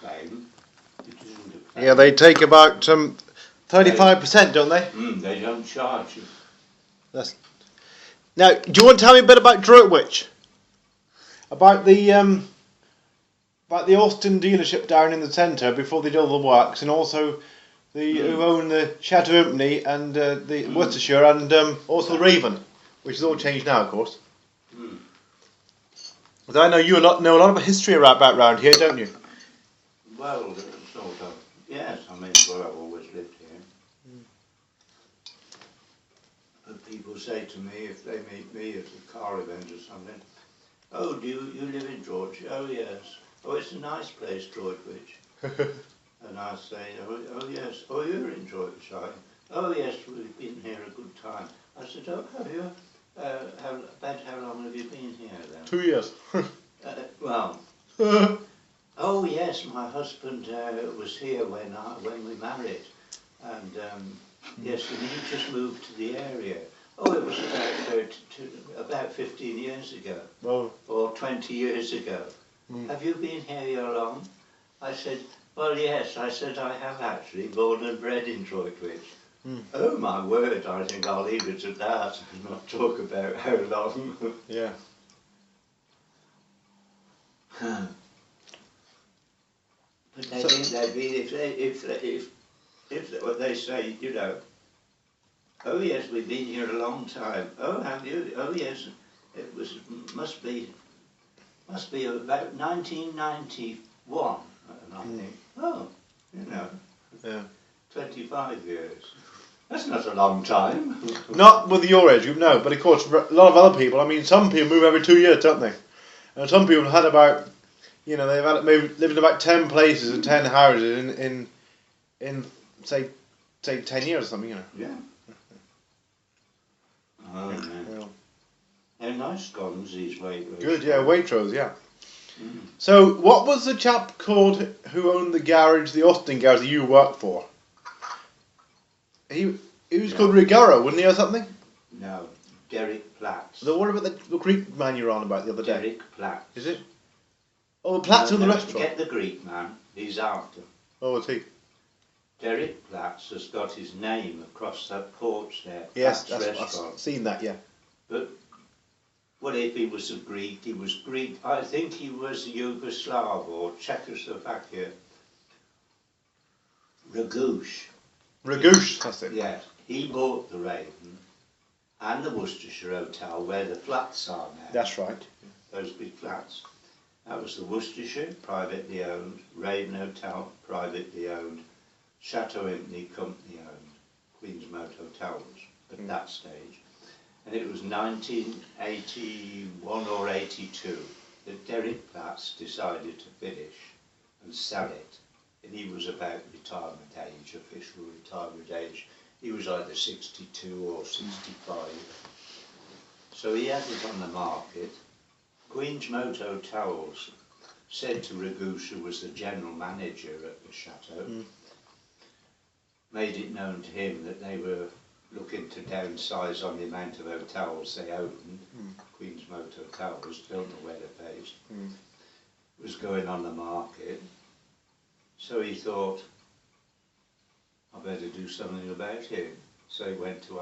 claim. It isn't a claim. Yeah, they take about 35%, don't they? They don't charge you. Now, do you want to tell me a bit about Droitwich? About the Austin dealership down in the centre before they did all the works, and also who own the Chateau Impney and the Worcestershire, and also the Raven, which is all changed now, of course. But I know you know a lot of history about round here, don't you? Well, sort of. Yes, I mean, well, I've always lived here. But people say to me, if they meet me at a car event or something, oh, do you live in Droitwich? Oh, yes. Oh, it's a nice place, Droitwich. And I say, oh, yes. Oh, you're in Droitwich, are you? Oh, yes, we've been here a good time. I said, oh, have you? About how long have you been here then? 2 years. Well, oh, yes, my husband was here when we married. And, yes, and he just moved to the area. Oh, it was about 15 years ago, or 20 years ago. Have you been here long? I said, well, yes. I said, I have actually, born and bred in Droitwich. Oh, my word, I think I'll leave it at that and not talk about how long. Yeah. But they think they'd be, if what they say, you know, oh yes, we've been here a long time. Oh, have you? Oh yes, must be about 1991. And I think, oh, you know, 25 years. That's not a long time. Not with your age group, no. But of course, a lot of other people. I mean, some people move every 2 years, don't they? And some people have had about, you know, they've had maybe lived in about 10 places and 10 houses in say 10 years or something, you know. Yeah. Oh, man. They're nice scones, these Waitrose. Good, yeah, Waitrose, yeah. So, what was the chap called who owned the garage, the Austin garage that you worked for? He was called Rigaro, wasn't he, or something? No, Derek Platts. What about the Greek man you were on about the other day? Derek Platts. Is it? Oh, the Platts in the restaurant. Get the Greek man. He's after. Oh, is he? Derek Platts has got his name across that porch there. Yes, I've seen that, yeah. But well, if he was a Greek, he was Greek. I think he was Yugoslav or Czechoslovakia. Ragouche, that's it. Yes, he bought the Raven and the Worcestershire Hotel where the flats are now. That's right. Those big flats. That was the Worcestershire, privately owned. Raven Hotel, privately owned. Chateau Impney, company owned. Queensmount Hotels at that stage. And it was 1981 or 82 that Derek Platts decided to finish and sell it. And he was about retirement age, official retirement age. He was either 62 or 65. So he had it on the market. Queensmount Hotels said to Ragouche, who was the general manager at the chateau, made it known to him that they were looking to downsize on the amount of hotels they owned. Queensmount Hotels, don't know where they're based, was going on the market. So he thought, I better do something about it. So he went to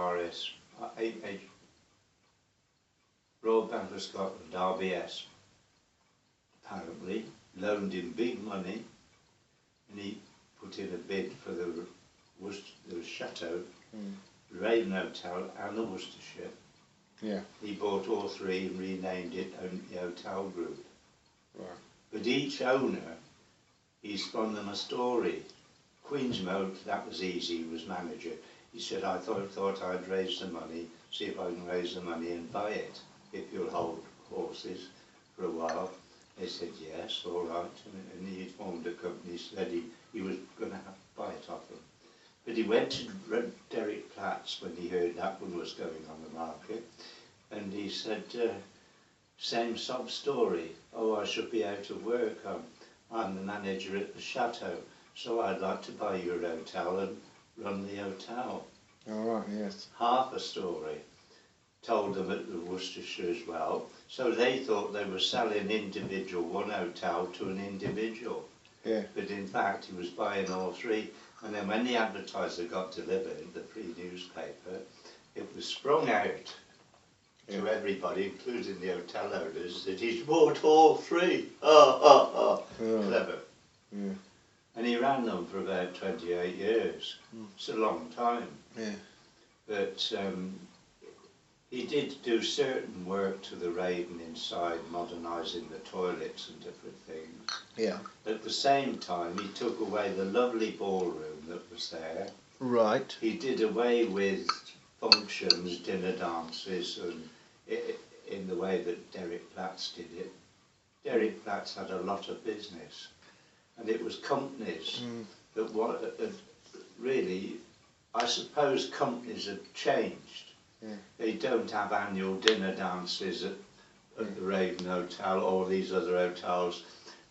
Royal Bank of Scotland, RBS, apparently, loaned him big money, and he put in a bid for the Chateau, the Raven Hotel and the Worcestershire. Yeah. He bought all three and renamed it the Hotel Group. Right. But each owner, he spun them a story. Queensmount, that was easy, he was manager. He said, I thought I'd raise the money, see if I can raise the money and buy it, if you'll hold horses for a while. They said, yes, all right. And he formed a company, said he was going to buy it off them. But he went to Derek Platts when he heard that one was going on the market, and he said, same sob story. Oh, I should be out of work. I'm the manager at the chateau, so I'd like to buy your hotel and run the hotel. All right, yes. Half a story. Told them at the Worcestershire as well. So they thought they were selling one hotel to an individual. Yeah. But in fact, he was buying all three. And then when the advertiser got delivered, the free newspaper, it was sprung out to everybody, including the hotel owners, that he's bought all three. Clever. Yeah. And he ran them for about 28 years. It's a long time. Yeah. But he did do certain work to the Raven inside, modernising the toilets and different things. Yeah. At the same time, he took away the lovely ballroom that was there. Right. He did away with functions, dinner dances, and in the way that Derek Platts did it. Derek Platts had a lot of business, and it was companies that really, I suppose companies have changed. Yeah. They don't have annual dinner dances at the Raven Hotel or these other hotels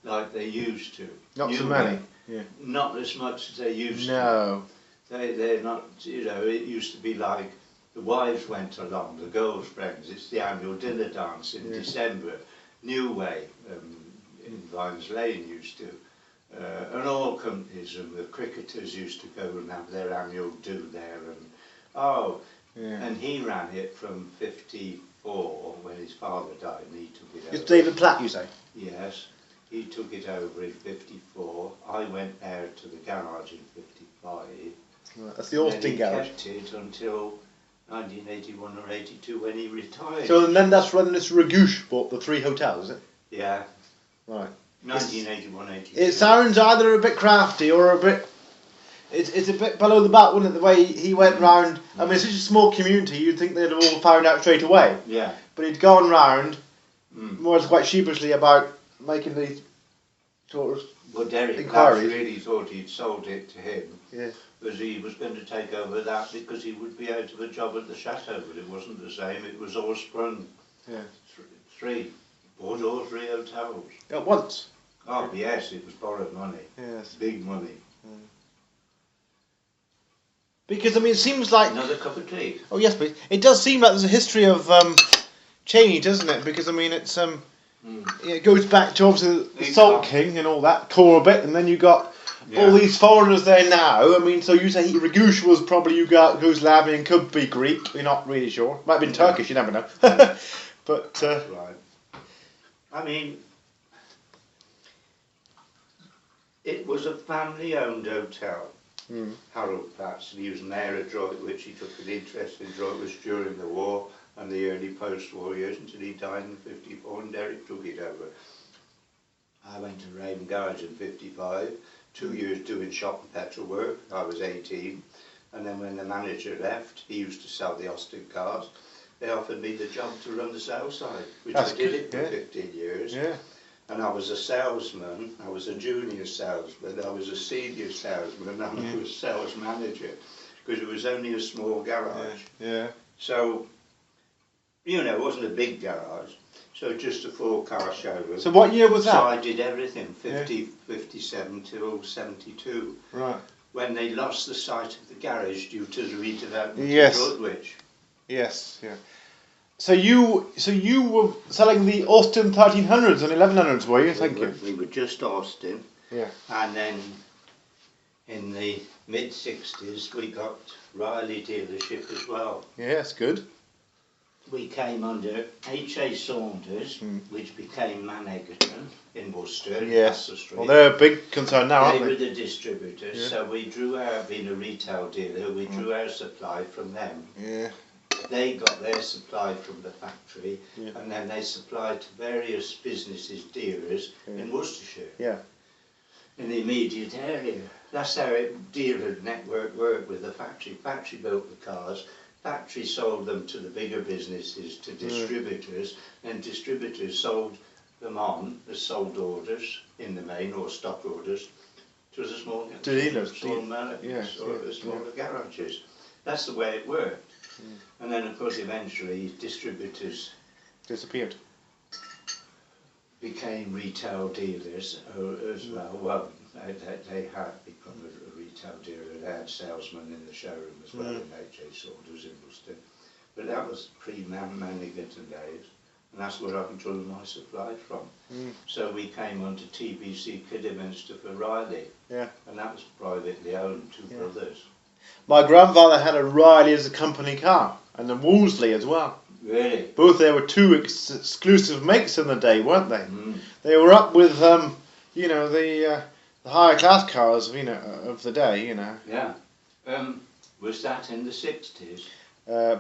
like they used to. Not so many. Yeah. Not as much as they used to. No. They're not, it used to be like the wives went along, the girls' friends. It's the annual dinner dance in December. New Way in Vines Lane used to. And all companies, and the cricketers used to go and have their annual do there. And he ran it from 54 when his father died, and he took it over. It's David Platt, you say? Yes, he took it over in 54. I went there to the garage in 55. Right, that's the Austin garage. He kept it until 1981 or 82 when he retired. So and then that's when this Ragouche bought the three hotels, is it? Yeah. Right. 1981, 82. It sounds either a bit crafty or a bit... It's a bit below the bat, wouldn't it, the way he went round. I mean, it's such a small community, you'd think they'd have all found out straight away. Yeah. But he'd gone round, more or less quite sheepishly, about making these sort of Well, Derek inquiries. really thought he'd sold it to him. Yeah. Because he was going to take over that because he would be out of a job at the chateau, but it wasn't the same, it was all sprung. Yeah. Three. Bought all three hotels. At once? Oh, yes, it was borrowed money. Yes. Big money. Because, I mean, it seems like... Another cup of tea? Oh, yes, please. It does seem like there's a history of change, doesn't it? Because, I mean, it's it goes back to, obviously, the Salt King and all that core a bit, and then you got all these foreigners there now. I mean, so you say Ragouche was probably Yugoslavian and could be Greek. We're not really sure. Might have been Turkish, you never know. But... That's right. I mean... It was a family-owned hotel. Harold Platts, and he was mayor of Droitwich. He took an interest in Droitwich during the war and the early post-war years until he died in 54 and Derek took it over. I went to Raven Garage in 55, 2 years doing shop and petrol work. I was 18, and then when the manager left, he used to sell the Austin cars. They offered me the job to run the sales side, which I did it for 15 years. Yeah. And I was a salesman, I was a junior salesman, I was a senior salesman, and I was sales manager, because it was only a small garage. Yeah. So, you know, it wasn't a big garage, so just a 4-car showroom. So what year was that? So I did everything, 57 till 72. Right. When they lost the site of the garage due to the redevelopment Yes. of Droitwich. Yes, yeah. So you were selling the Austin 1300s and 1100s, were you? Thank you. We were just Austin. Yeah. And then in the mid-60s we got Riley dealership as well. Yeah, that's good. We came under H.A. Saunders, which became Man Egerton in Worcester, Yes. Castle Street. Well, they're a big concern now, They aren't were they? the distributors, Yeah. so we drew our, being a retail dealer, we drew our supply from them. Yeah. They got their supply from the factory, and then they supplied to various businesses, dealers in Worcestershire. Yeah. In the immediate area. That's how dealer network worked with the factory. Factory built the cars, factory sold them to the bigger businesses, to distributors, and distributors sold them on as sold orders in the main, or stock orders, to the small dealers, smaller garages. That's the way it worked. And then, of course, eventually distributors Disappeared. became retail dealers as well. Well, they had become a retail dealer. They had salesmen in the showroom as well in H.A. Saunders in Worcester. But that was pre-Man Egerton days. and that's where I drew my supply from. So we came on to TBC Kidderminster for Riley, and that was privately owned, two brothers. My grandfather had a Riley as a company car, and a Wolseley as well. Really? Both they were two exclusive makes in the day, weren't they? They were up with you know, the higher class cars, you know, of the day, you know. Yeah. Was that in the 60s?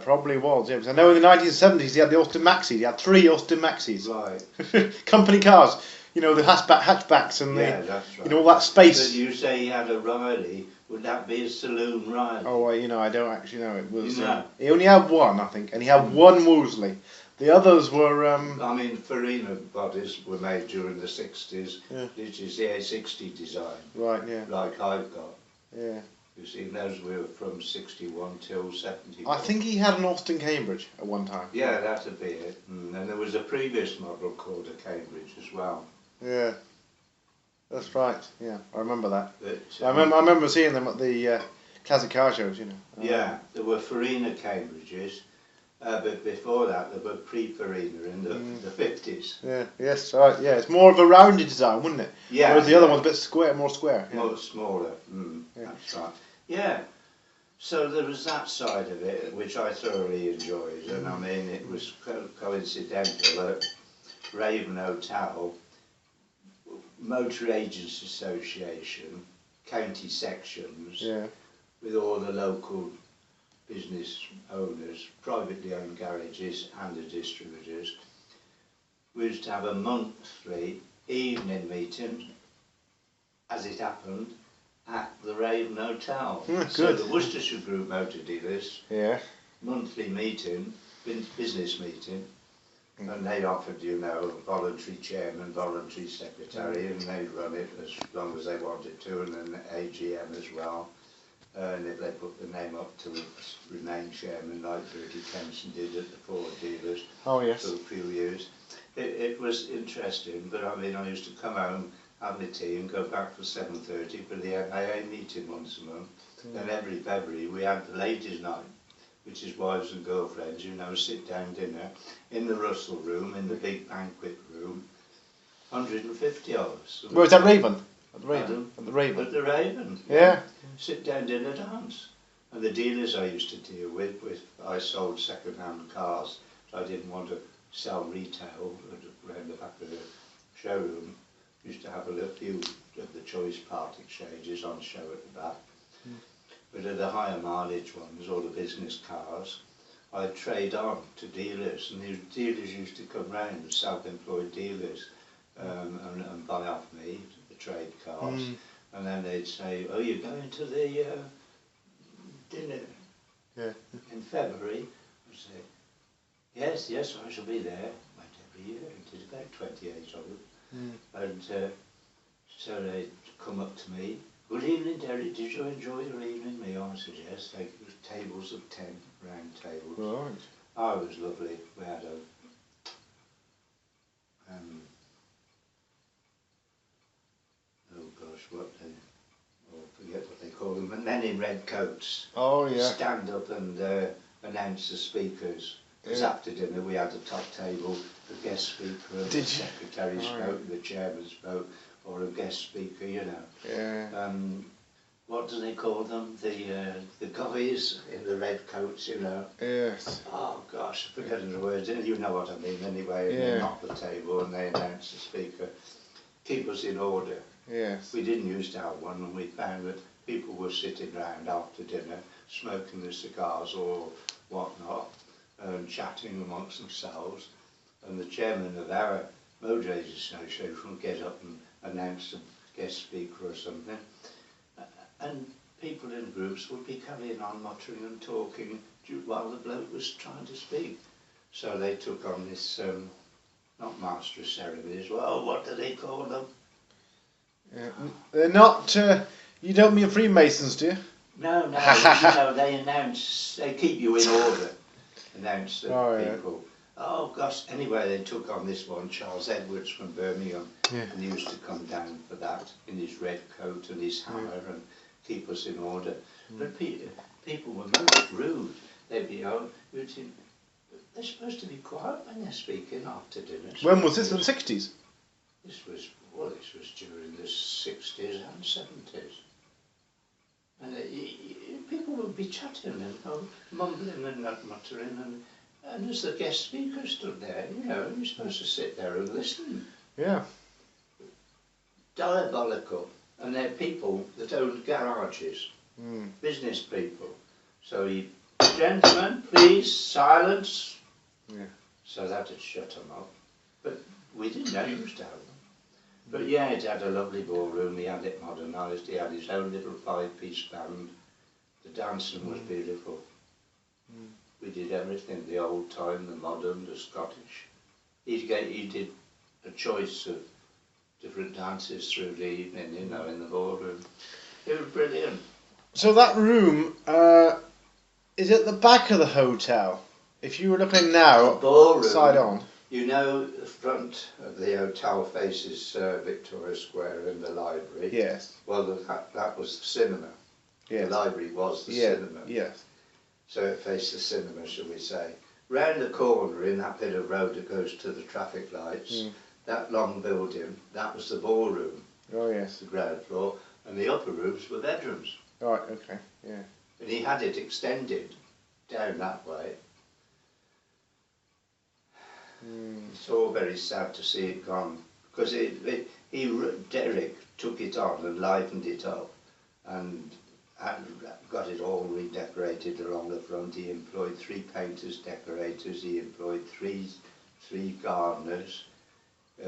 Probably was, yeah. Because I know in the 1970s he had the Austin Maxis. He had 3 Austin Maxis. Right. Company cars. You know, the hatchbacks and that's right. you know, all that space. But you say he had a Riley. Would that be a saloon Riley? Oh, well, you know, I don't actually know. It was. You know? He only had one, I think, and he had one Wolseley. The others were. I mean, Farina bodies were made during the 60s, which is the A60 design. Right. Yeah. Like I've got. Yeah. You see, those were from 61 till 71. I think he had an Austin Cambridge at one time. Yeah, that'd be it. And there was a previous model called a Cambridge as well. Yeah. That's right. Yeah, I remember that. But, I remember seeing them at the classic car shows. You know. Yeah, there were Farina Cambridges, but before that there were pre-Farina in the 50s. Yeah. Yes. Right. Yeah. It's more of a rounded design, wouldn't it? Yeah. Whereas the other one's a bit square, more square. Yeah. More smaller. That's right. Yeah. So there was that side of it which I thoroughly enjoyed, and I mean it was coincidental at Raven Hotel. Motor Agents Association, county sections, with all the local business owners, privately owned garages and the distributors. We used to have a monthly evening meeting, as it happened, at the Raven Hotel. So the Worcestershire Group Motor Dealers, monthly meeting, business meeting, and they offered, you know, a voluntary chairman, voluntary secretary, and they'd run it as long as they wanted to, and an AGM as well. And if they put the name up to remain chairman, like Bertie Kempson did at the Ford dealers for a few years. It was interesting, but I mean, I used to come home, have my tea, and go back for 7:30 for the MAA meeting once a month. Then every February we had the ladies' night, which is wives and girlfriends, you know, sit down dinner in the Russell room, in the big banquet room, 150 of us. Where was that, Raven? At the Raven? At the Raven. At the Raven. Yeah. Sit down dinner dance. And the dealers I used to deal with I sold second-hand cars, so I didn't want to sell retail around the back of the showroom. Used to have a few of the choice part exchanges on show at the back. But at the higher mileage ones, or the business cars, I'd trade on to dealers, and these dealers used to come round, self-employed dealers, and buy off me the trade cars, and then they'd say, "Oh, you're going to the dinner in February?" I'd say, "Yes, I shall be there." Went every year, and did about 28 of them, and so they'd come up to me. "Good evening, Derek. Did you enjoy your evening meal?" I said, "Yes." Like, it was tables of 10, round tables. Right. Oh, it was lovely. We had forget what they call them, but men in red coats. Oh, yeah. Stand up and announce the speakers. Because after dinner we had a top table, a guest speaker, and the secretary spoke, the chairman spoke, or a guest speaker, you know. Yeah. What do they call them? The guys in the red coats, you know. Yes. Oh gosh, forgetting the words. You know what I mean anyway. And they knock the table and they announce the speaker. Keep us in order. Yes. We didn't used to have one, and we found that people were sitting round after dinner, smoking the cigars or whatnot, and chatting amongst themselves. And the chairman of our Motor Agents Association would get up and announce a guest speaker or something. And people in groups would be carrying on muttering and talking while the bloke was trying to speak. So they took on this, not master of ceremonies, well, what do they call them? They're not, you don't mean Freemasons, do you? No, you know, they announce, they keep you in order, announce the people. Oh gosh, anyway, they took on this one, Charles Edwards from Birmingham, and he used to come down for that in his red coat and his hammer and keep us in order. But people were most rude. They'd be out, they're supposed to be quiet when they're speaking after dinner. When was this, in the 60s? This was during the 60s and 70s. And people would be chatting and mumbling and muttering, and as the guest speaker stood there, you're supposed to sit there and listen. Yeah. Diabolical. And they're people that owned garages, business people. So gentlemen, please, silence. Yeah. So that had shut them up. But we didn't know he was down. But yeah, it had a lovely ballroom, he had it modernised, he had his own little 5-piece band. The dancing was beautiful. We did everything, the old time, the modern, the Scottish. He did a choice of different dances through the evening, in the ballroom. It was brilliant. So that room is at the back of the hotel. If you were looking now, ballroom, side on. The front of the hotel faces Victoria Square and the library. Yes. Well, that was the cinema. Yes. The library was the cinema. Yes. So it faced the cinema, shall we say. Round the corner, in that bit of road that goes to the traffic lights, that long building, that was the ballroom. Oh, yes. The ground floor. And the upper rooms were bedrooms. Right, okay, yeah. And he had it extended down that way. It's all very sad to see it gone, because Derek took it on and livened it up and got it all redecorated along the front. He employed 3 painters, decorators, he employed three gardeners.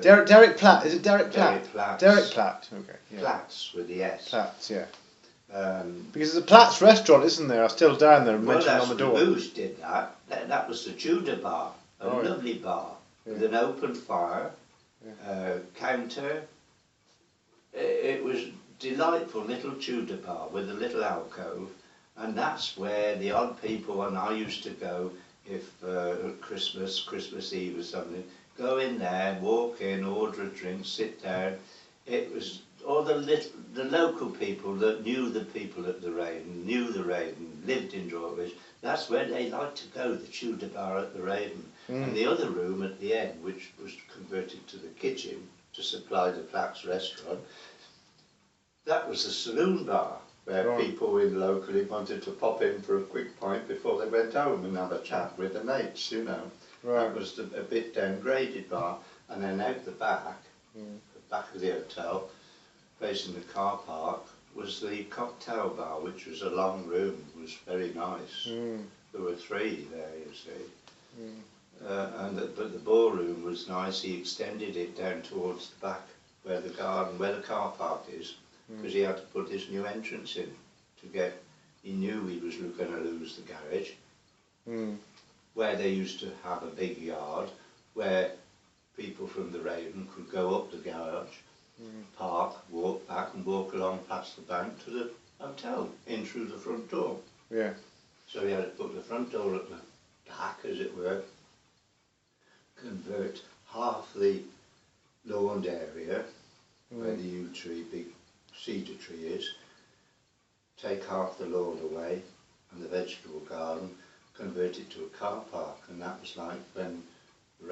Derek Platt, is it Derek Platt? Derek Platt. Derek Platt, okay. Yeah. Platts with the S. Platts, yeah. Because there's a Platt's restaurant, isn't there? Still down there, mentioned well, on the door. Booze did that. That was the Tudor bar, a lovely bar with an open fire, counter. It was delightful little Tudor bar with a little alcove, and that's where the odd people, and I used to go if Christmas Eve or something, go in there, walk in, order a drink, sit down. It was all the local people that knew the people at the Raven, lived in Droitwich. That's where they liked to go, the Tudor bar at the Raven. And the other room at the end, which was converted to the kitchen to supply the Platt's restaurant, that was the saloon bar, where people in locally wanted to pop in for a quick pint before they went home and have a chat with their mates, That was a bit downgraded bar. And then out the back of the hotel, facing the car park, was the cocktail bar, which was a long room. It was very nice. There were 3 there, you see. But the ballroom was nice. He extended it down towards the back, where the car park is, because he had to put this new entrance in he knew he was going to lose the garage, where they used to have a big yard, where people from the Raven could go up the garage, park, walk back and walk along past the bank to the hotel, in through the front door. Yeah. So he had to put the front door at the back, as it were, convert half the lawned area, where the yew tree, big cedar tree is, take half the lawn away and the vegetable garden, convert it to a car park. And that was like when the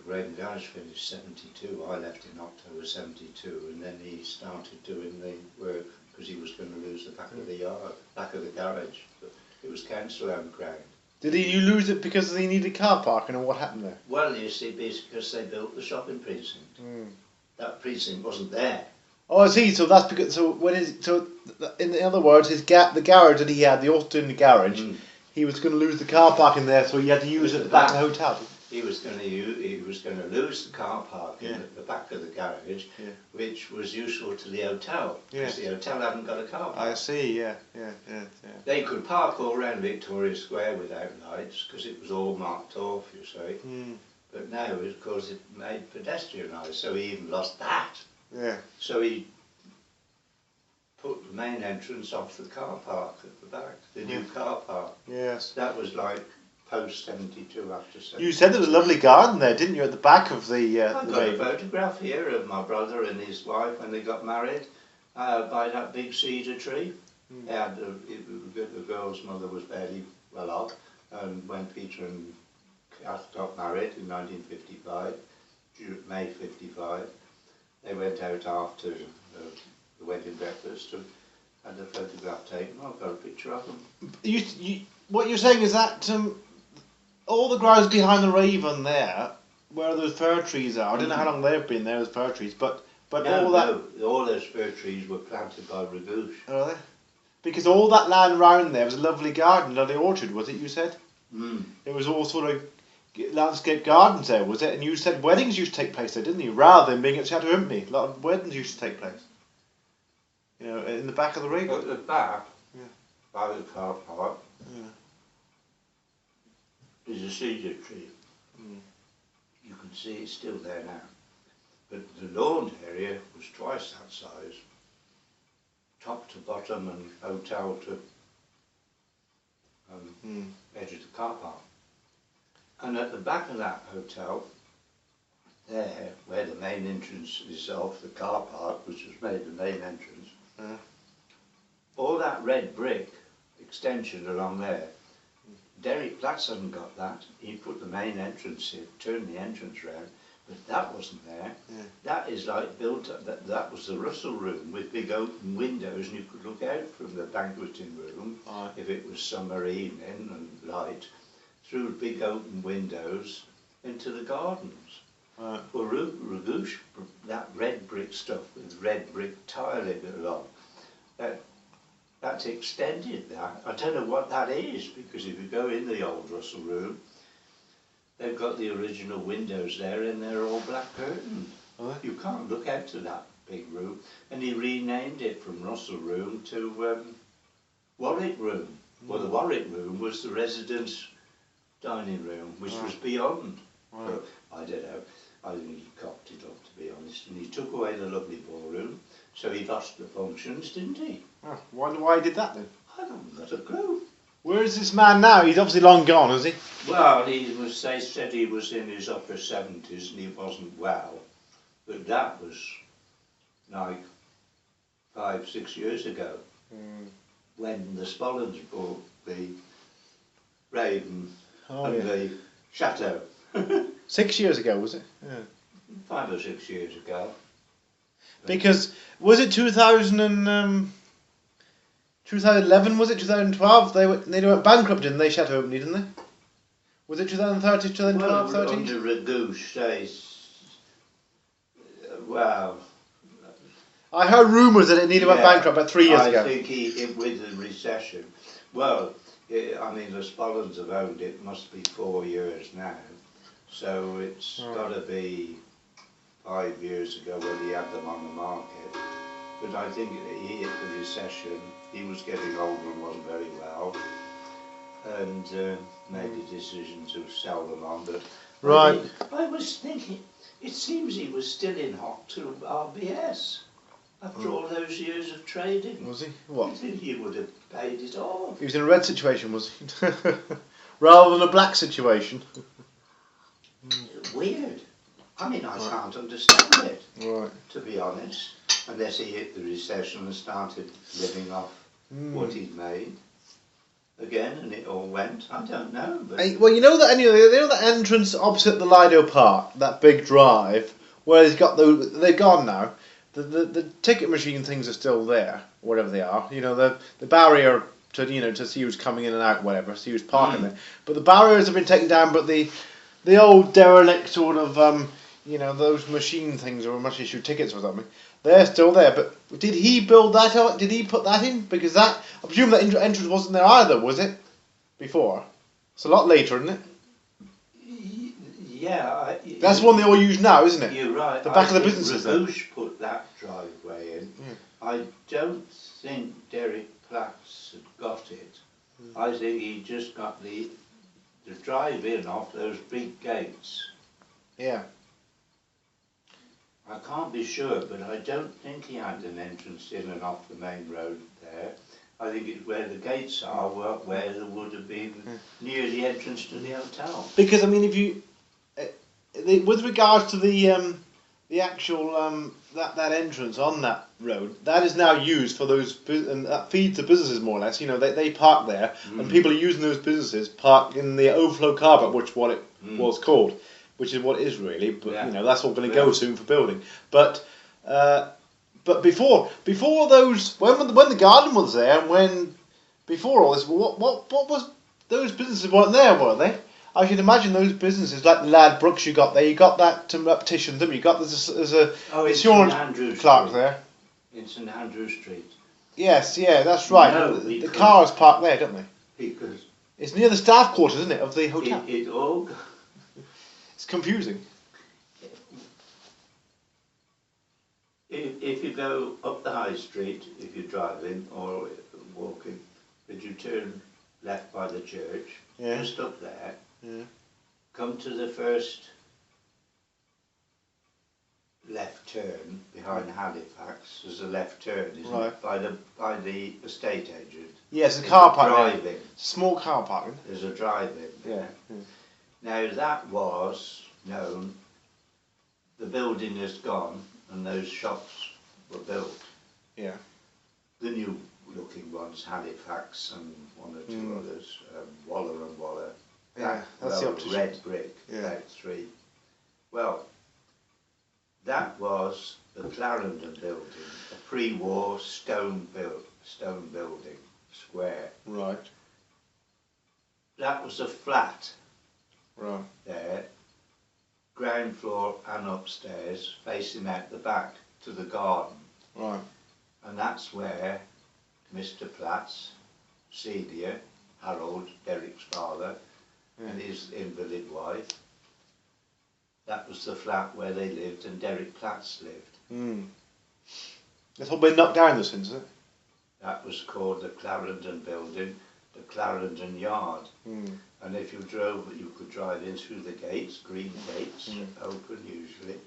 Raven Garage finished 72. I left in October 72, and then he started doing the work because he was going to lose the back of the yard, back of the garage. But it was council owned ground. Did you lose it because they needed car parking, or what happened there? Well, you see, because they built the shopping precinct. That precinct wasn't there. Oh, I see. So that's because. In other words, the garage that he had, the Austin garage, he was going to lose the car parking there, so he had to use it at the back of the hotel. He was going to lose the car park at the back of the garage, which was useful to the hotel, because the hotel hadn't got a car park. I see, yeah. They could park all around Victoria Square without lights, because it was all marked off, you see. But now, of course, it made pedestrianised, so he even lost that. Yeah. So he put the main entrance off the car park at the back, the new car park. Yes. That was like post 72, after 72. You said there was a lovely garden there, didn't you, at the back of the... I've got a photograph here of my brother and his wife when they got married by that big cedar tree. The girl's mother was barely fell off, and when Peter and Kath got married in 1955, May 55, they went out after the wedding breakfast and had a photograph taken. I've got a picture of them. What you're saying is that all the grounds behind the Raven there, where those fir trees are, I don't know how long they've been there as fir trees, but all those fir trees were planted by Ragouche. Are they? Because all that land round there was a lovely garden, lovely orchard, was it, you said? Mm. It was all sort of landscape gardens there, was it? And you said weddings used to take place there, didn't you? Rather than being at Chateau Impney, a lot of weddings used to take place. You know, in the back of the Raven. At the back, yeah, by the car park, yeah, is a cedar tree. Mm. You can see it's still there now. But the lawn area was twice that size. Top to bottom and hotel to edge of the car park. And at the back of that hotel, there, where the main entrance is off the car park, which was made the main entrance, all that red brick extension along there, Derek Platts hadn't got that. He put the main entrance in, turned the entrance round, but that wasn't there. Yeah. That is like built up, that was the Russell room with big open windows, and you could look out from the banqueting room, if it was summer evening and light, through big open windows into the gardens. Well, Ragouche, that red brick stuff with red brick tiling along, that's extended that. I don't know what that is, because if you go in the old Russell room, they've got the original windows there and they're all black curtained. You can't look out to that big room. And he renamed it from Russell room to Warwick room. Well, the Warwick room was the residence dining room, which was beyond. But I don't know. I think he cocked it up, to be honest. And he took away the lovely ballroom, so he lost the functions, didn't he? Oh, why did that then? I haven't got a clue. Where is this man now? He's obviously long gone, is he? Well, they said he was in his upper 70s and he wasn't well. But that was like 5-6 years ago, when the Spollens bought the Raven and the Chateau. 6 years ago, was it? Yeah. 5 or 6 years ago. Because, was it 2011, was it 2012? They went bankrupt, didn't they, Chateau Impney, didn't they? Was it 2013, 2012, 13? Under Ragouche, well... I heard rumours that it nearly went bankrupt about 3 years ago. I think with the recession, well, I mean, the Spollens have owned it, must be 4 years now. So it's got to be 5 years ago when he had them on the market. But I think he hit the recession. He was getting older and wasn't very well, and made a decision to sell them on. But right. I was thinking, it seems he was still in hock to RBS after all those years of trading. Was he? What? I think he would have paid it off. He was in a red situation, was he? Rather than a black situation. Weird. I mean, I can't understand it, to be honest, unless he hit the recession and started living off what he'd made again, and it all went. I don't know. But well, you know that anyway. You know that entrance opposite the Lido Park, that big drive, where he's got they're gone now. The ticket machine things are still there, whatever they are. You know, the barrier to see who's coming in and out, whatever. See who's parking there. But the barriers have been taken down. But the old derelict sort of those machine things or must issue tickets or something, they're still there. But did he build that out? Did he put that in? Because I presume that entrance wasn't there either, was it? Before? It's a lot later, isn't it? Yeah. That's the one they all use now, isn't it? You're right. The back of the business system. Ragouche put that driveway in. I don't think Derek Platts had got it. I think he just got the drive in off those big gates. Yeah. I can't be sure, but I don't think he had an entrance in and off the main road there. I think it's where the gates are, where there would have been near the entrance to the hotel. Because I mean, if you, with regards to the the actual that entrance on that road, that is now used for those and that feeds the businesses more or less. They park there, and people are using those businesses park in the overflow car park, which what it was called, which is what it is really. But that's all going to go soon for building. But before those, when the garden was there, and before all this, what was, those businesses weren't there, were they? I can imagine those businesses like the Lad Brooks you got there. You got that repetition, didn't you? You got there's a insurance clerk there. In St Andrew Street. Yes, yeah, that's right. No, the cars parked there, don't they? Because it's near the staff quarters, isn't it, of the hotel? It all. It's confusing. If you go up the high street, if you're driving or walking, but you turn left by the church, just up there. Yeah. Come to the first left turn behind Halifax. There's a left turn, isn't it? By the estate agent. Yes, a car park. Small car parking. There's a drive-in. Yeah. Now that was known. The building is gone, and those shops were built. Yeah. The new looking ones, Halifax and one or two others, Waller and Waller. Yeah, that's the optician. Red brick, about 3. Well, that was the Clarendon building, a pre-war stone building, square. Right. That was a flat. Right. There, ground floor and upstairs, facing out the back to the garden. Right. And that's where Mr. Platts, Senior, Harold, Derrick's father, and his invalid wife. That was the flat where they lived, and Derrick Platts lived. It's all been knocked down this since, isn't it? That was called the Clarendon building, the Clarendon yard. And if you drove, you could drive in through the gates, green gates, open usually,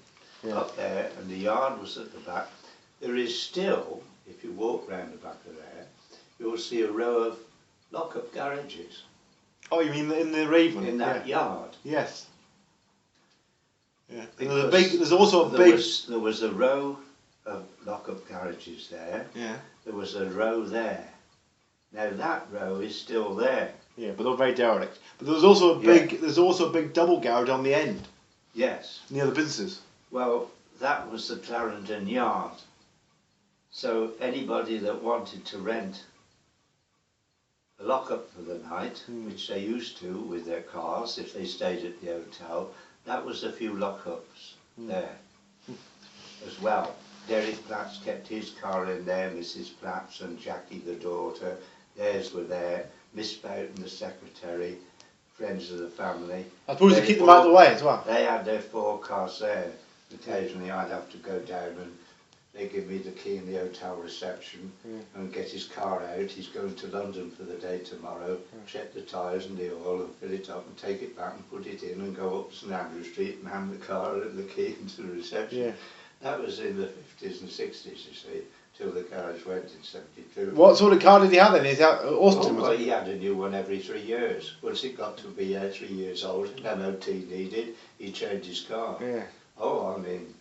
up there, and the yard was at the back. There is still, if you walk round the back of there, you'll see a row of lock-up garages. Oh, you mean in the Raven? In that yard. Yes. Yeah. There's also a big. There was a row of lock-up garages there. Yeah. There was a row there. Now that row is still there. Yeah, but they're very derelict. But there's also a big. There's also a big double garage on the end. Yes. Near the businesses. Well, that was the Clarendon yard. So anybody that wanted to rent a lock-up for the night, which they used to with their cars if they stayed at the hotel, that was a few lock-ups there as well. Derrick Platts kept his car in there, Mrs. Platts and Jackie the daughter, theirs were there, Miss Boughton the secretary, friends of the family. I suppose to keep them out of the way as well. They had their 4 cars there. Occasionally I'd have to go down and they give me the key in the hotel reception and get his car out. He's going to London for the day tomorrow, check the tyres and the oil and fill it up and take it back and put it in and go up St Andrew Street and hand the car and the key into the reception. Yeah. That was in the 50s and 60s, you see, till the garage went in 72. What sort of car did he have then? Is that Austin? Well, he had a new one every 3 years. Once it got to be 3 years old, MOT needed, he changed his car. Yeah. Oh, I mean,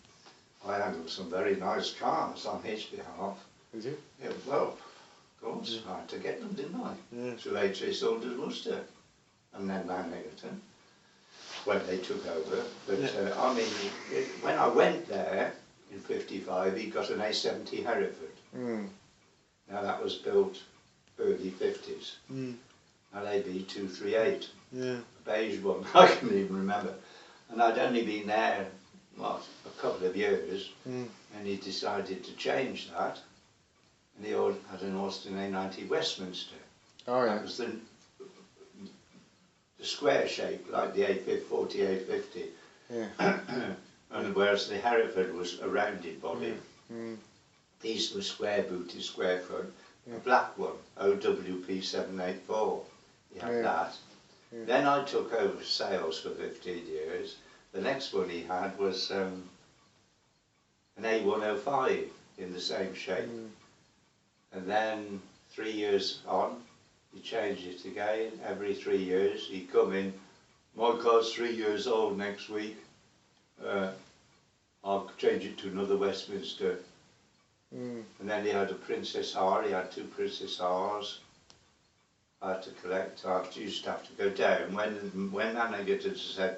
I handled some very nice cars on his behalf. Did you? Yeah, well, of course, I had to get them, didn't I? Yeah. Through H.A. Saunders Worcester and then Van Egerton when they took over. But I mean, when I went there in 55, he got an A70 Hereford. Now that was built early 50s. An AB 238, a beige one, I can even remember. And I'd only been there, what, a couple of years, and he decided to change that. And he had an Austin A90 Westminster. Oh, yeah. That was the square shape, like the A40, A50. Yeah. And whereas the Hereford was a rounded body. These were square booted, square front. A black one, OWP 784. He had that. Then I took over sales for 15 years. The next one he had was an A105 in the same shape. And then 3 years on, he changed it again. Every 3 years, he'd come in. My car's 3 years old next week. I'll change it to another Westminster. Mm. And then he had a Princess R, he had 2 Princess R's. I had to collect. I used to have to go down. When Anna said,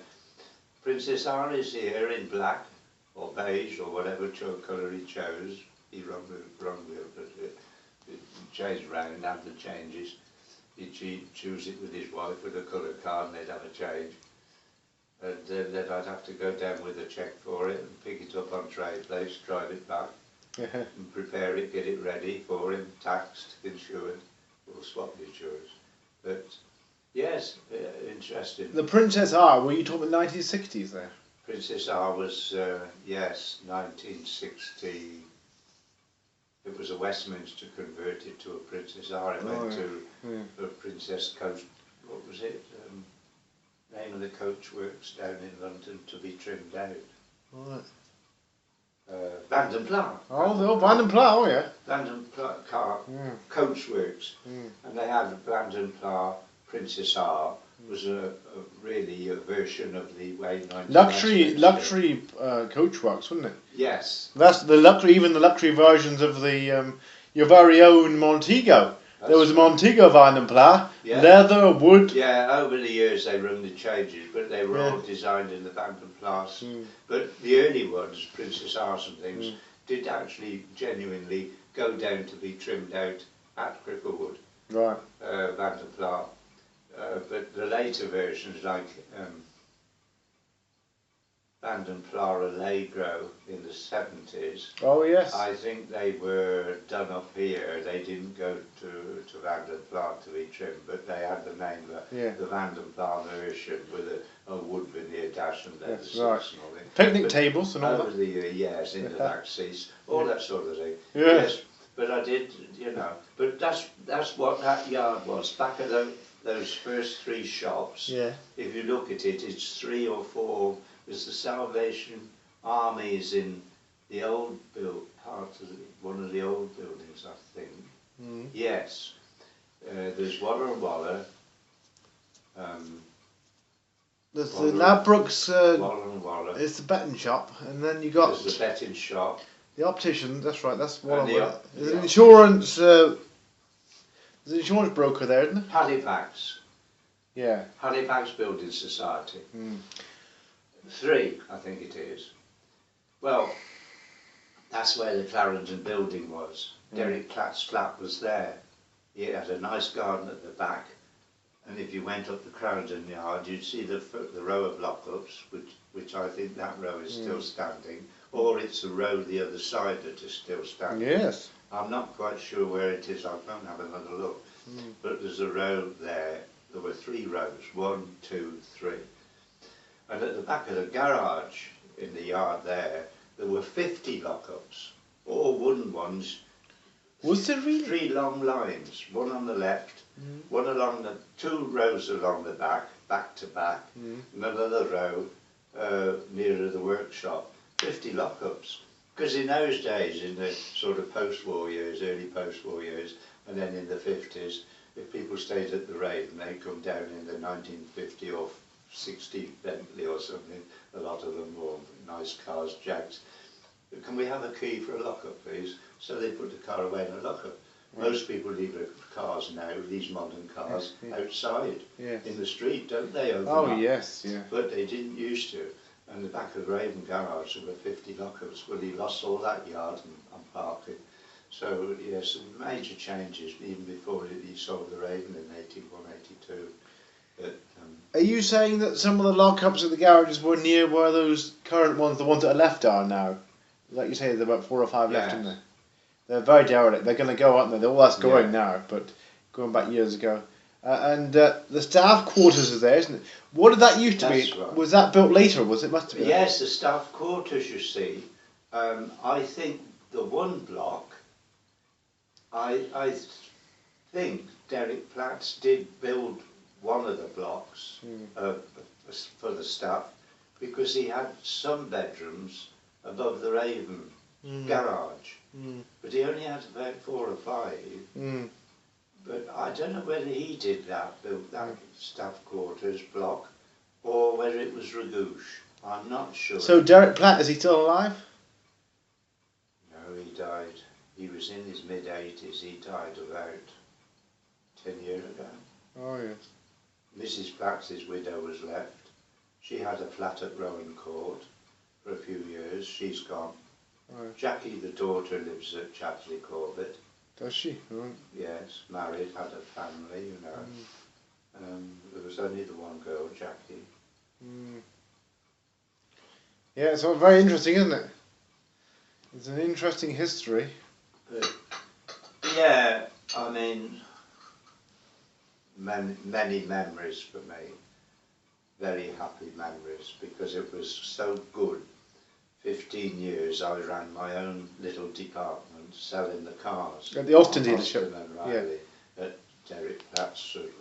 Princess R is here in black, or beige, or whatever colour he chose, he wrong but it changed round, had the changes. He'd choose it with his wife with a colour card and they'd have a change. And then I'd have to go down with a cheque for it and pick it up on trade place, drive it back, and prepare it, get it ready for him, taxed, insured, or swap the insurance. But yes, interesting. The Princess R, were you talking 1960s there? Princess R was, yes, 1960. It was a Westminster converted to a Princess R. It went to a Princess Coach, what was it? Name of the coach works down in London to be trimmed out. Right. Band and Plough. Oh, Band and Plough, yeah. Band and Plough coach works. And they had a Band and Plough Princess R. Was really a version of the way luxury coach works, wasn't it? Yes. That's the luxury, even the luxury versions of the your very own Montego. There was a Montego Van and Pla, leather, wood. Yeah, over the years they run the changes, but they were all designed in the Van and Plas. But the early ones, Princess R's and things, did actually genuinely go down to be trimmed out at Cricklewood. Right. Van and Pla. But the later versions, like Band and Pla Allegro in the 70s. Oh yes. I think they were done up here. They didn't go to Van and Pla to be trimmed, but they had the name, the Van and Pla version with a wood veneer dash and leather seats and all that. Picnic tables and all that. Over the year, yes, in the back seats, all that sort of thing. Yes. But I did, But that's what that yard was. Back of those first 3 shops. Yeah. If you look at it, it's 3 or 4. There's the Salvation Armies in the old part of one of the old buildings, I think. Yes. There's Waller and Waller. There's the Ladbrokes. Waller and Waller. It's the betting shop, and then you got there's the betting shop. The optician. That's right. That's Waller. There's an insurance. There's an insurance broker there, isn't it? Halifax. Yeah. Halifax Building Society. 3, I think it is. Well, that's where the Clarendon building was. Derek Platt's flat was there. He had a nice garden at the back, and if you went up the Clarendon yard, you'd see the row of lockups, which I think that row is still standing, or it's a row the other side that is still standing. Yes. I'm not quite sure where it is. I'll go and have another look. But there's a row there. There were 3 rows. 1, 2, 3. And at the back of the garage in the yard there were 50 lockups, all wooden ones. Was there really? 3 long lines, one on the left, one along 2 rows along the back to back, and another row nearer the workshop. 50 lockups. Because in those days, in the sort of post-war years, early post-war years, and then in the 50s, if people stayed at the Raven, they'd come down in the 1950 or 60 Bentley or something, a lot of them were nice cars, Jags. Can we have a key for a lockup, please? So they put the car away in a lockup. Most people leave their cars now, these modern cars, outside in the street, don't they? Open up. Yes, yeah. But they didn't used to. And the back of the Raven garage, there were 50 lockups. Well, he lost all that yard on parking. So, yes, major changes even before he sold the Raven in 81, 82. But, are you saying that some of the lockups at the garages were near where those current ones, the ones that are left, are now? Like you say, there's about 4 or 5 left in there. They're very derelict. They're going to go, aren't they? All that's going now, but going back years ago. And the staff quarters is there, isn't it? What did that used to be? Right. Was that built later? Was it? Must have been. Yes, the staff quarters. You see, I think the one block. I think Derek Platts did build one of the blocks for the staff because he had some bedrooms above the Raven garage, but he only had about 4 or 5. But I don't know whether he did that, built that staff quarters block, or whether it was Ragouche. I'm not sure. So Derek Platt, is he still alive? No, he died. He was in his mid-80s. He died about 10 years ago. Oh yes. Mrs. Platt's widow was left. She had a flat at Rowan Court for a few years. She's gone. Right. Jackie, the daughter, lives at Chadley Corbett. Does she? Right. Yes, married, had a family, you know. There was only the one girl, Jackie. Mm. Yeah, it's all very interesting, isn't it? It's an interesting history. But, yeah, I mean, many memories for me. Very happy memories, because it was so good. 15 years I ran my own little department selling the cars. At the Austin dealership. Austin and Riley, at Derek Platt's, you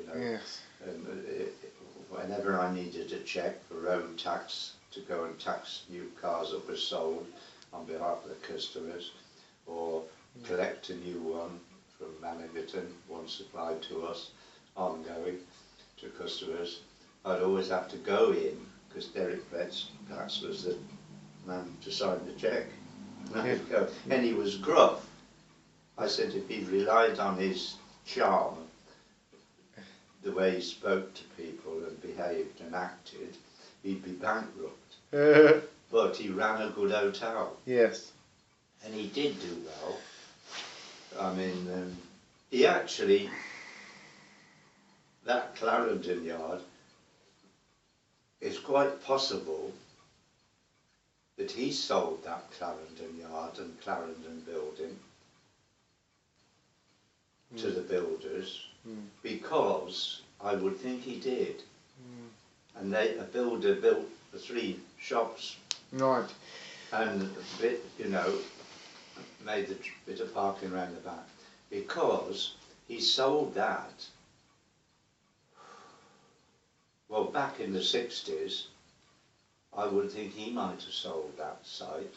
know. Yes. Whenever I needed a cheque for road tax to go and tax new cars that were sold on behalf of the customers, or collect a new one from Manigaton, one supplied to us, ongoing to customers, I'd always have to go in, because Derek Platts was the man to sign the cheque. And I'd go, and he was gruff. I said if he relied on his charm, the way he spoke to people and behaved and acted, he'd be bankrupt. But he ran a good hotel. Yes. And he did do well. I mean, he actually, that Clarendon yard, it's quite possible that he sold that Clarendon yard and Clarendon building to the builders, because I would think he did. And a builder built the 3 shops. Right. And a bit, you know, made the bit of parking around the back, because he sold that. Well, back in the 60s, I would think he might have sold that site,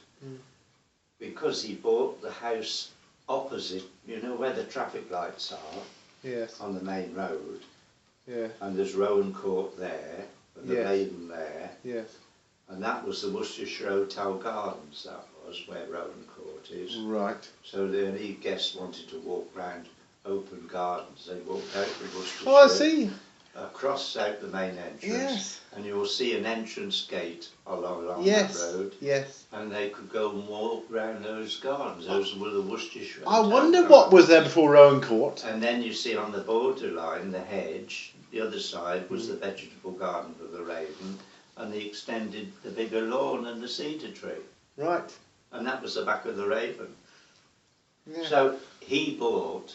because he bought the house opposite, you know where the traffic lights are, Yes. on the main road, Yeah. and there's Rowan Court there, and the Yes. Maiden there, Yes. and that was the Worcestershire Hotel Gardens, that was, where Rowan Court is. Right. So the any guests wanted to walk round open gardens, they walked out of Worcestershire. Oh, I see. Across out the main entrance, Yes. and you will see an entrance gate along Yes. that road, Yes. and they could go and walk round those gardens. Those were the Worcestershire. I Hotel wonder Gardens. what was there before Rowan Court. And then you see on the borderline the hedge. The other side was the vegetable garden for the Raven, and they extended the bigger lawn and the cedar tree, Right. and that was the back of the Raven. Yeah. So he bought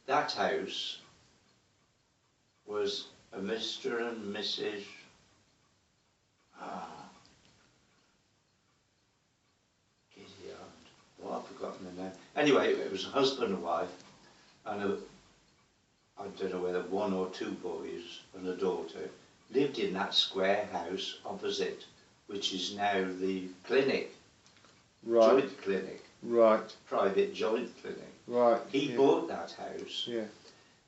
that house. Was a Mr. and Mrs. Gideon. Well, I've forgotten the name. Anyway, it was a husband and wife, and I don't know whether 1 or 2 boys and a daughter, lived in that square house opposite, which is now the clinic, Right. joint clinic, Right. private joint clinic. Right. He bought that house. Yeah.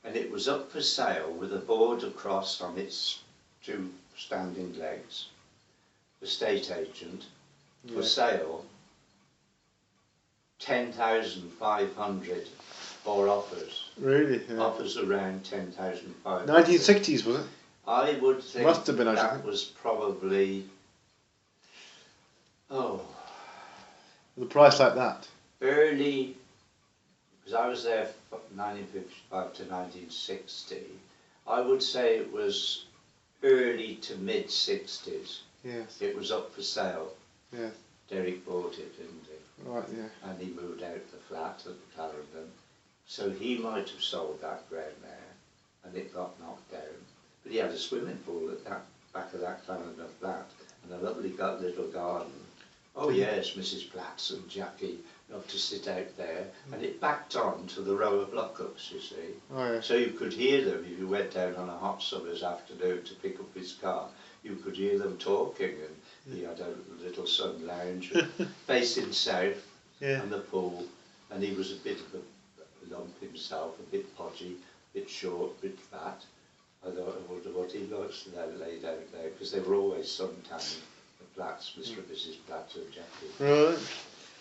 And it was up for sale with a board across on its 2 standing legs. Estate agent, for sale, 10,500 for offers. Really? Yeah. Offers around 10,500. 1960s, was it? I would think Must have been, I that think. was probably, The price like that. early, because I was there from 1955 to 1960, I would say it was early to mid-60s. Yes. It was up for sale. Yes. Derek bought it, didn't he? Right. Yeah. And he moved out the flat at Clarendon. So he might have sold that ground there, and it got knocked down. But he had a swimming pool at that back of that Clarendon flat, and a lovely little garden. Oh yes, Mrs. Platts and Jackie loved to sit out there, and it backed on to the row of lockups, you see. Oh yeah. So you could hear them if you went down on a hot summer's afternoon to pick up his car. You could hear them talking, and he had a little sun lounge facing south, Yeah. and the pool, and he was a bit of a lump himself, a bit podgy, a bit short, a bit fat. I thought, I wonder what he looks now laid out there, because they were always suntanned, the flats, Mr. and Mrs. Platt and Jackie. Right.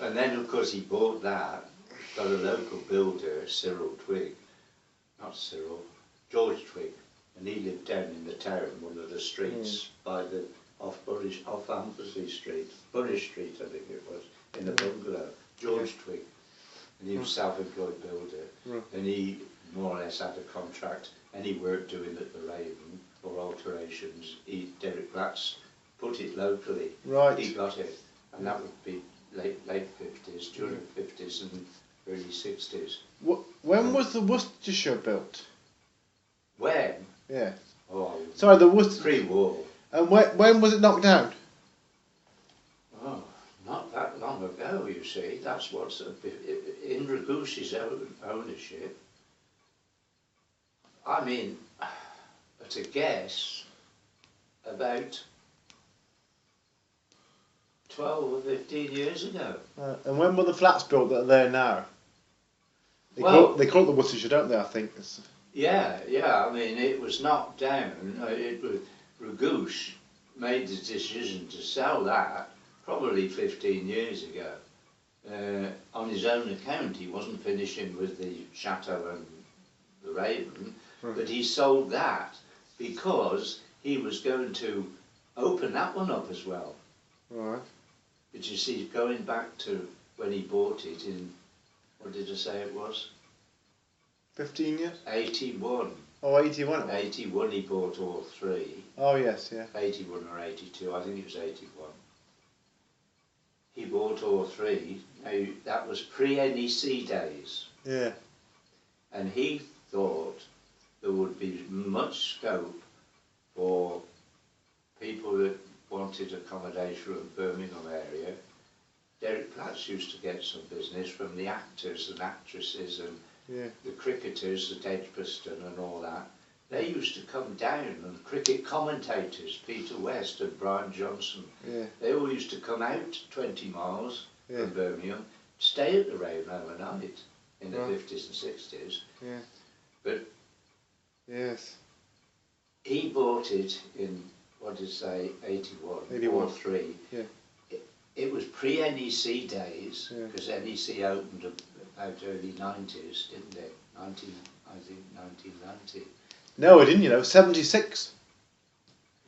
And then, of course, he bought that, got a local builder, George Twig, and he lived down in the town, one of the streets by the off Amberley Street, Burrish Street, I think it was, in a bungalow. George Twig, and he was a self-employed builder, and he more or less had a contract. Any work doing at the Raven or alterations, Derek Platts put it locally. Right. He got it, and that would be late 50s, during the 50s and early 60s. When was the Worcestershire built? When? Yeah. Oh, sorry, the Worcester. Pre-war. And when was it knocked down? Oh, not that long ago, you see. That's what's in Ragush's ownership. I mean, at a guess, about 12 or 15 years ago. And when were the flats built that are there now? They call it the Worcestershire, don't they, I think? Yeah, I mean, it was knocked down. Ragush made the decision to sell that probably 15 years ago. On his own account, he wasn't finishing with the Chateau and the Raven, but he sold that because he was going to open that one up as well. Right. But you see, going back to when he bought it in, what did I say it was? 15 years? 81. Oh, 81 it was. 81 he bought all three. Oh, yes, yeah. 81 or 82, I think it was 81. He bought all three. Now, that was pre-NEC days. Yeah. And he thought there would be much scope for people that wanted accommodation in the Birmingham area. Derek Platts used to get some business from the actors and actresses and the cricketers at Edgbaston and all that. They used to come down, and cricket commentators, Peter West and Brian Johnson, they all used to come out 20 miles from Birmingham, stay at the Raven overnight in the 50s and 60s. Yeah. But he bought it in, what did I say, 81 or 3. Yeah. It was pre-NEC days, because NEC opened about early 90s, didn't it? I think 1990. No, it didn't, 76.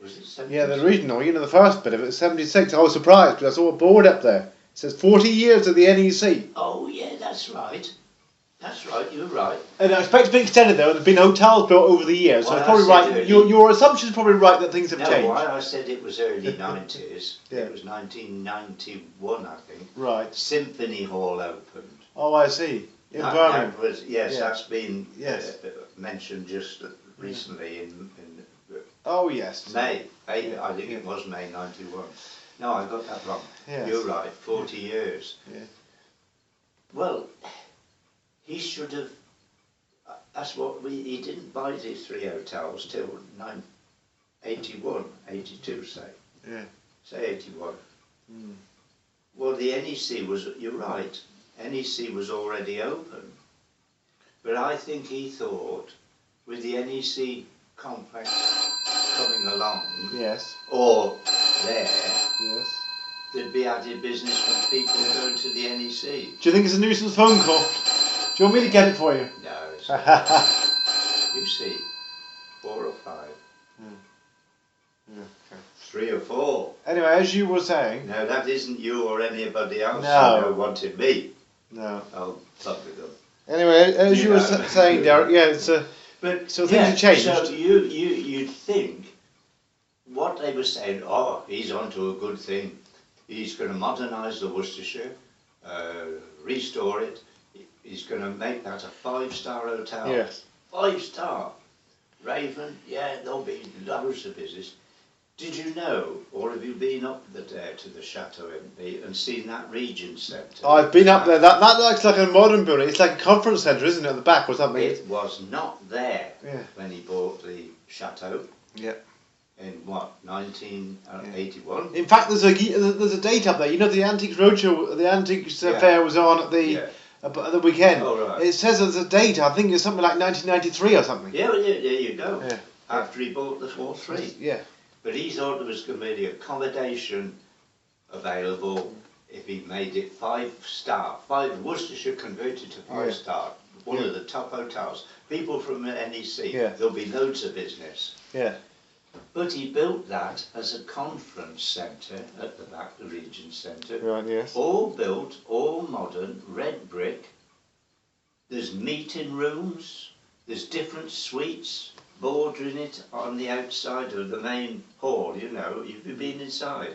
Was it 76? Yeah, the original, the first bit of it was 76. I was surprised because I saw a board up there. It says 40 years of the NEC. Oh, yeah, that's right. That's right, you're right. And I expect to be extended though, and there's been hotels built over the years, so it's probably right. Your assumption is probably right that things have changed. No, why I said it was early 90s. It was 1991, I think. Right. Symphony Hall opened. Oh, I see. In Birmingham. That's been mentioned just recently in oh, yes. May. I think it was May 91. No, I got that wrong. Yes. You're right, 40 years. Yeah. Well, he should have, that's what he didn't buy these three hotels till 81, 82 say. Yeah. Say 81. Mm. Well, the NEC was, you're right, NEC was already open. But I think he thought with the NEC complex coming along, or there, there'd be added business from people going to the NEC. Do you think it's a nuisance phone call? Do you want me to get it for you? No, it's not. You see, 4 or 5. Okay. 3 or 4. Anyway, as you were saying... No, that isn't you or anybody else who wanted me. No. I'll plug with them. Anyway, as you were saying, Derek, things have changed. So you'd think what they were saying, he's onto a good thing. He's going to modernise the Worcestershire, restore it. He's going to make that a 5-star hotel. Yes. 5-star. Raven, there'll be loads of business. Did you know, or have you been up there to the Chateau and seen that Regent Centre? I've been up there. That looks like a modern building. It's like a conference centre, isn't it, at the back? What's that mean? It was not there when he bought the Chateau. Yeah. In what, 1981? In fact, there's a date up there. The Antiques Roadshow, the Antiques Fair was on at the weekend. Oh, right. It says there's a date. I think it's something like 1993 or something. Yeah, well, there you go. Yeah. After he bought the 4-3. Yeah. But he thought there was going to be accommodation available if he made it 5-star. Worcestershire converted to 5-star. One of the top hotels. People from the NEC, there'll be loads of business. Yeah. But he built that as a conference centre at the back, the Regent Centre. Right, yes. All built, all modern, red brick. There's meeting rooms, there's different suites bordering it on the outside of the main hall, you know. You've been inside.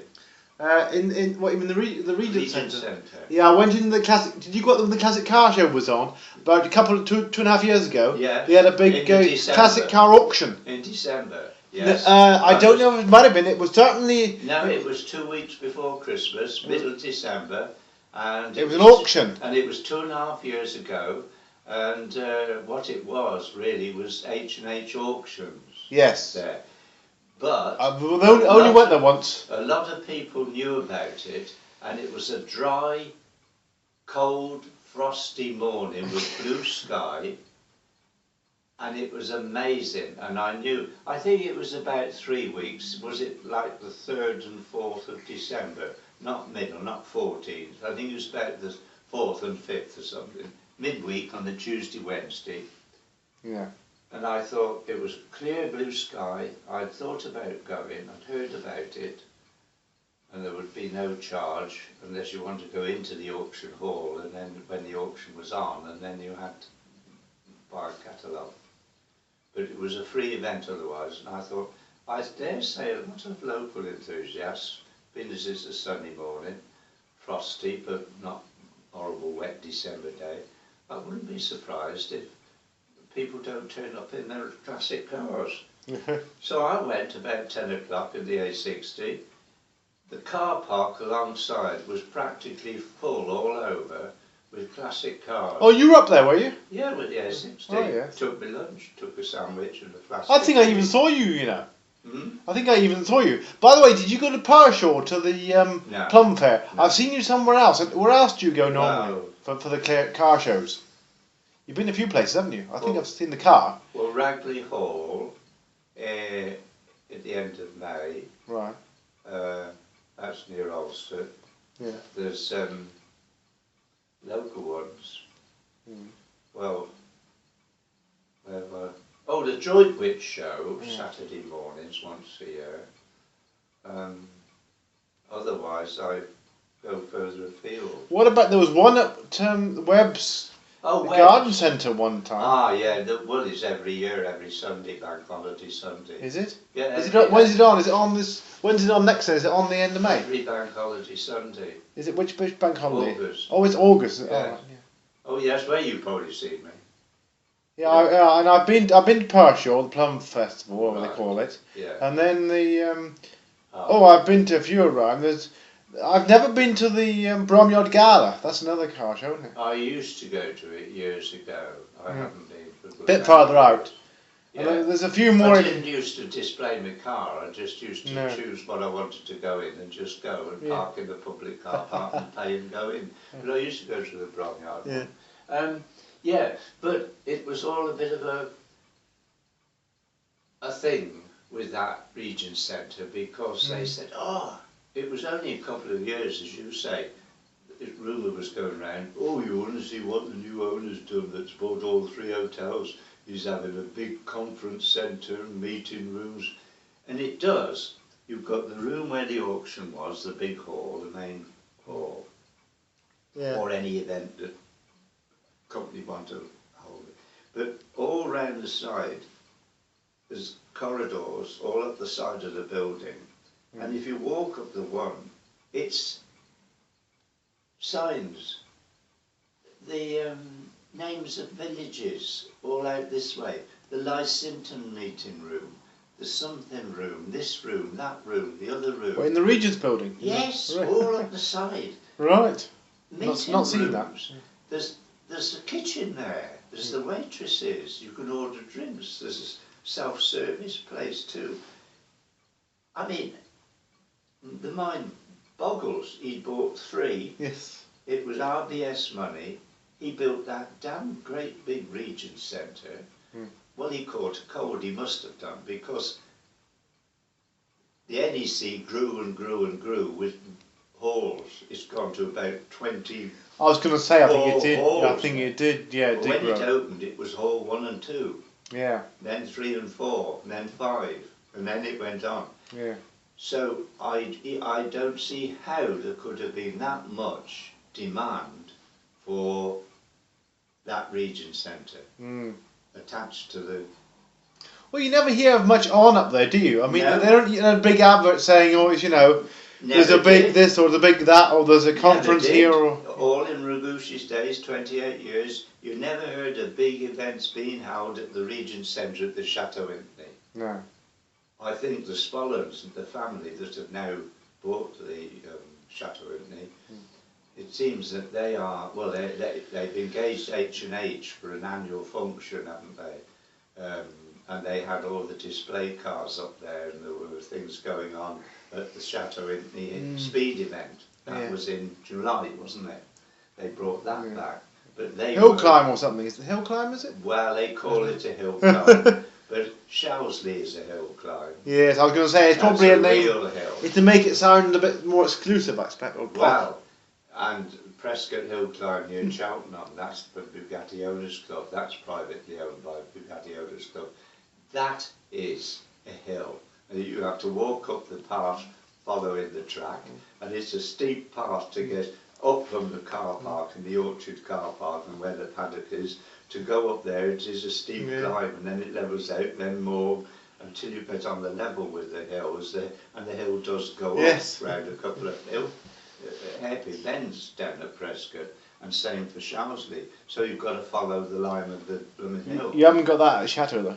In what, even the Regent Centre? Centre. Yeah, I went in the classic. Did you go when the classic car show was on about two and a half years ago? Yeah. They had a big classic car auction. In December. Yes. I don't know if it might have been. It was certainly. No, it was 2 weeks before Christmas, middle of December, and it was an auction. And it was 2.5 years ago, and what it was really was H&H auctions. Yes. There. But I only went there once. A lot of people knew about it, and it was a dry, cold, frosty morning with blue sky, and it was amazing. And I think it was about 3 weeks. Was it like the 3rd and 4th of December? Not middle, not 14th. I think it was about the 4th and 5th or something. Midweek on the Tuesday, Wednesday. Yeah. And I thought it was clear blue sky. I'd thought about going, I'd heard about it, and there would be no charge unless you wanted to go into the auction hall, and then when the auction was on, and then you had to buy a catalogue. But it was a free event otherwise, and I thought, I dare say a lot of local enthusiasts, being as it's a sunny morning, frosty but not horrible wet December day, I wouldn't be surprised if people don't turn up in their classic cars. So I went about 10 o'clock in the A60. The car park alongside was practically full all over with classic cars. Oh, you were up there, were you? Yeah, with the A60. Oh, yes. Took me lunch, took a sandwich and a flask. I think I even saw you, you know. Hmm? I think I even saw you. By the way, did you go to Pershore to the No. Plum Fair? No. I've seen you somewhere else. Where else do you go normally No. for the car shows? You've been a few places, haven't you? I think Well- I've seen the car. Well, Ragley Hall, at the end of May, Right. that's near Ulster. Yeah. There's local ones. Mm. Well, the Droitwich show, Saturday mornings once a year. Otherwise, I go further afield. What about, there was one at Webb's Garden Centre one time. Ah, yeah, well, it's every year, every Sunday, bank holiday Sunday. Is it? Yeah. Is it? When's it on? Is it on this? When's it on next? Is it on the end of May? Every bank holiday Sunday. Is it which bank holiday? August. Oh, it's August. Yeah. Oh, right, yeah. Oh, yes, where you probably seen me. Yeah, and I've been to Pershore, the Plum Festival, whatever they Right. call it, Yeah. and then the I've been to a few around. I've never been to the Bromyard Gala. That's another car show, isn't it? I used to go to it years ago. I haven't been for a good Bit many farther out. years. And Yeah. there's a few more. I didn't used to display my car. I just used to No. choose what I wanted to go in and just go and Yeah. park in the public car park and pay and go in. But I used to go to the Bromyard. Yeah. Yeah, but it was all a bit of a thing with that Regent Centre because they said, it was only a couple of years, as you say. The rumour was going round, you want to see what the new owner's done that's bought all 3 hotels. He's having a big conference centre and meeting rooms. And it does. You've got the room where the auction was, the big hall, the main hall, or any event that company want to hold it. But all round the side, there's corridors all up the side of the building. And if you walk up the one, it's signs. The names of villages all out this way. The Lysinton meeting room, the something room, this room, that room, the other room. In the Regent's building? Yes, Right. all up the side. Right. Meeting Not seen rooms. that. There's a kitchen there. There's the waitresses. You can order drinks. There's a self-service place too. I mean, the mind boggles. He bought 3. Yes. It was RBS money. He built that damn great big Regent Centre. Well, he caught a cold. He must have done, because the NEC grew and grew and grew with halls. It's gone to about 20. I was going to say, I think it did. Halls. I think it did. Yeah, it But did when it grow. opened, it was hall 1 and 2, Yeah, then 3 and 4, and then 5, and then it went on. yeah. So I don't see how there could have been that much demand for that region centre attached to the. Well, you never hear of much on up there, do you? I mean, No. they don't, big adverts saying, oh, it's, there's a big this or the big that or there's a conference here or. All in Ragushi's days, 28 years, you never heard of big events being held at the Regent Centre at the Chateau Impney. No. I think the Spollans, the family that have now bought the Chateau Impney, it seems that they are, well, they've engaged H&H for an annual function, haven't they? And they had all the display cars up there, and there were things going on at the Chateau Impney speed event. That was in July, wasn't it? They brought that back. But they Hill climb or something. Is it hill climb, is it? Well, they call it a hill climb. But Showsley is a hill climb. Yes, I was going to say, it's That's probably a name. real hill. It's to make it sound a bit more exclusive, I expect. Or Well, and Prescott Hill Climb near Cheltenham, that's the Bugatti Owners Club. That's privately owned by Bugatti Owners Club. That is a hill. And you have to walk up the path following the track, and it's a steep path to get up from the car park and the Orchard car park and where the paddock is. To go up there, it is a steep climb, and then it levels out, then more, until you get on the level with the hills, and the hill does go up round a couple of happy bends down at Prescott, and same for Showsley. So you've got to follow the line of the blooming hill. You haven't got that at Chateau, though?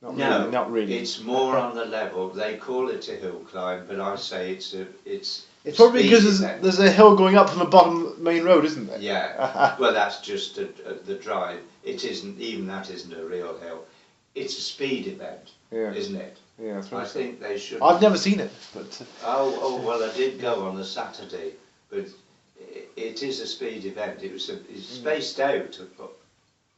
No, not really. It's more on the level. They call it a hill climb, but I say it's It's probably because there's a hill going up from the bottom main road, isn't there? Yeah. Well, that's just the drive. It isn't, even that isn't a real hill. It's a speed event, isn't it? Yeah, that's I think they should. I've never seen it, but. Oh well, I did go on the Saturday, but it is a speed event. It's spaced out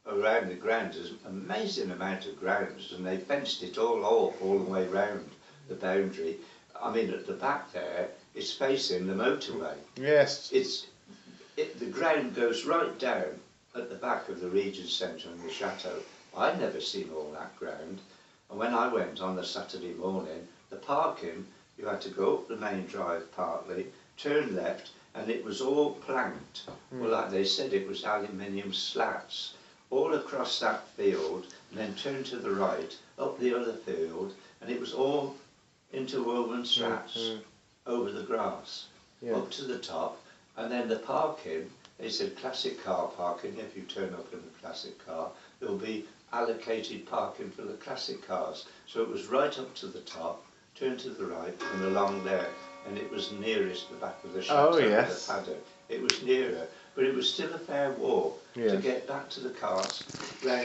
around the grounds. There's an amazing amount of grounds, and they fenced it all off all the way round the boundary. I mean, at the back there, it's facing the motorway. Yes. The ground goes right down at the back of the Regent Centre and the Chateau. I'd never seen all that ground. And when I went on the Saturday morning, the parking, you had to go up the main drive partly, turn left, and it was all planked. Well, like they said, it was aluminium slats all across that field, and then turn to the right, up the other field, and it was all interwoven slats over the grass, up to the top, and then the parking, they said classic car parking. If you turn up in a classic car, there'll be allocated parking for the classic cars. So it was right up to the top, turn to the right, and along there, and it was nearest the back of the chateau, the paddock. It was nearer, but it was still a fair walk to get back to the cars, round